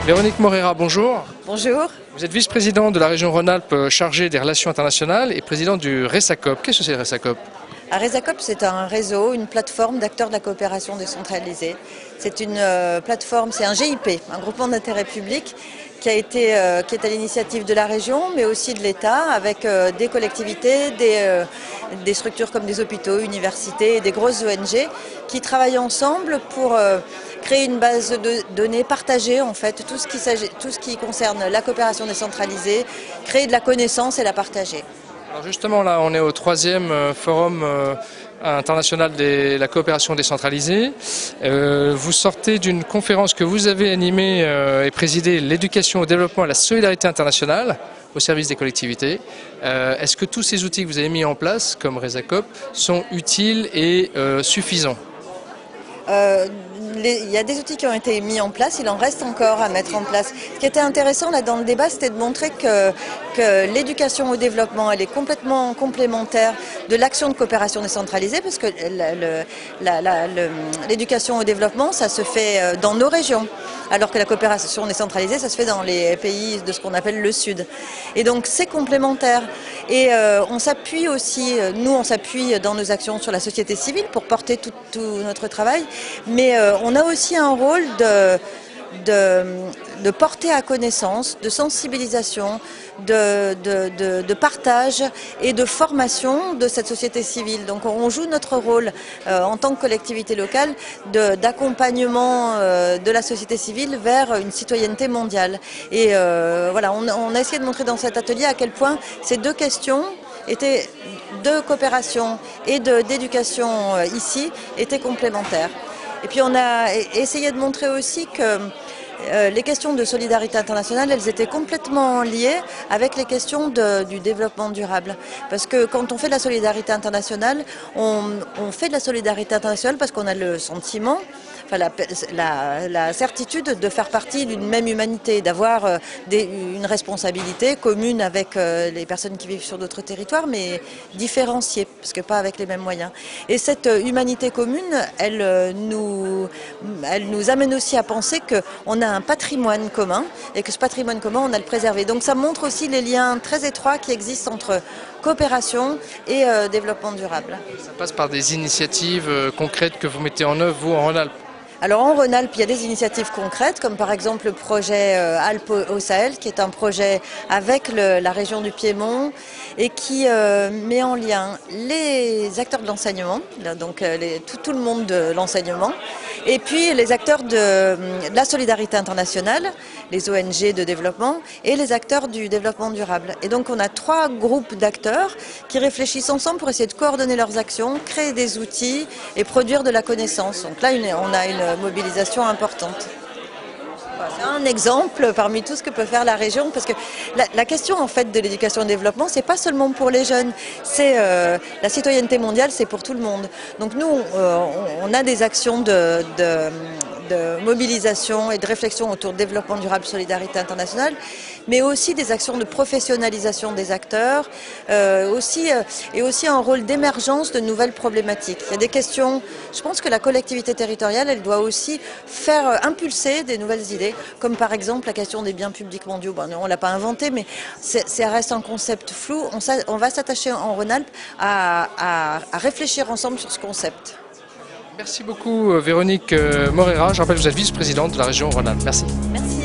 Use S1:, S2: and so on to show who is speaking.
S1: Véronique Morera, bonjour.
S2: Bonjour.
S1: Vous êtes vice-présidente de la région Rhône-Alpes chargée des relations internationales et présidente du RESACOP. Qu'est-ce que c'est le RESACOP?
S2: RESACOP, c'est un réseau, une plateforme d'acteurs de la coopération décentralisée. C'est une plateforme, c'est un GIP, un groupement d'intérêt public qui est à l'initiative de la région, mais aussi de l'État, avec des collectivités, des structures comme des hôpitaux, universités et des grosses ONG qui travaillent ensemble pour créer une base de données partagée, en fait, tout ce qui concerne la coopération décentralisée, créer de la connaissance et la partager.
S1: Alors justement, là, on est au 3e forum international de la coopération décentralisée. Vous sortez d'une conférence que vous avez animée et présidée, l'éducation au développement et la solidarité internationale au service des collectivités. Est-ce que tous ces outils que vous avez mis en place, comme RESACOP, sont utiles et suffisants?
S2: Il y a des outils qui ont été mis en place, il en reste encore à mettre en place. Ce qui était intéressant là dans le débat, c'était de montrer que l'éducation au développement, elle est complètement complémentaire de l'action de coopération décentralisée, parce que l'éducation au développement, ça se fait dans nos régions, alors que la coopération décentralisée, ça se fait dans les pays de ce qu'on appelle le Sud. Et donc c'est complémentaire. Et on s'appuie aussi, nous on s'appuie dans nos actions sur la société civile pour porter tout notre travail, mais on a aussi un rôle de porter à connaissance, de sensibilisation, de partage et de formation de cette société civile. Donc on joue notre rôle en tant que collectivité locale d'accompagnement de la société civile vers une citoyenneté mondiale. Et voilà, on a essayé de montrer dans cet atelier à quel point ces deux questions de coopération et d'éducation ici étaient complémentaires. Et puis on a essayé de montrer aussi que les questions de solidarité internationale, elles étaient complètement liées avec les questions du développement durable. Parce que quand on fait de la solidarité internationale, on fait de la solidarité internationale parce qu'on a le sentiment, enfin la certitude de faire partie d'une même humanité, d'avoir une responsabilité commune avec les personnes qui vivent sur d'autres territoires, mais différenciée, parce que pas avec les mêmes moyens. Et cette humanité commune, elle nous amène aussi à penser qu'on a un patrimoine commun et que ce patrimoine commun, on a le préservé. Donc ça montre aussi les liens très étroits qui existent entre coopération et développement durable.
S1: Ça passe par des initiatives concrètes que vous mettez en œuvre, vous, en Rhône-Alpes?
S2: Alors en Rhône-Alpes, il y a des initiatives concrètes, comme par exemple le projet Alpes au Sahel, qui est un projet avec la région du Piémont et qui met en lien les acteurs de l'enseignement, donc tout le monde de l'enseignement, et puis les acteurs de la solidarité internationale, les ONG de développement, et les acteurs du développement durable. Et donc on a 3 groupes d'acteurs qui réfléchissent ensemble pour essayer de coordonner leurs actions, créer des outils et produire de la connaissance. Donc là, on a une mobilisation importante. C'est un exemple parmi tout ce que peut faire la région, parce que la question en fait de l'éducation et du développement, c'est pas seulement pour les jeunes, c'est la citoyenneté mondiale, c'est pour tout le monde. Donc nous, on a des actions de mobilisation et de réflexion autour de développement durable, solidarité internationale, mais aussi des actions de professionnalisation des acteurs, et aussi un rôle d'émergence de nouvelles problématiques. Il y a des questions, je pense que la collectivité territoriale, elle doit aussi faire impulser des nouvelles idées, comme par exemple la question des biens publics mondiaux. Bon, on ne l'a pas inventé, mais ça reste un concept flou. On va s'attacher en Rhône-Alpes à réfléchir ensemble sur ce concept.
S1: Merci beaucoup Véronique Morera. Je rappelle que vous êtes vice-présidente de la région Rhône-Alpes. Merci.
S2: Merci.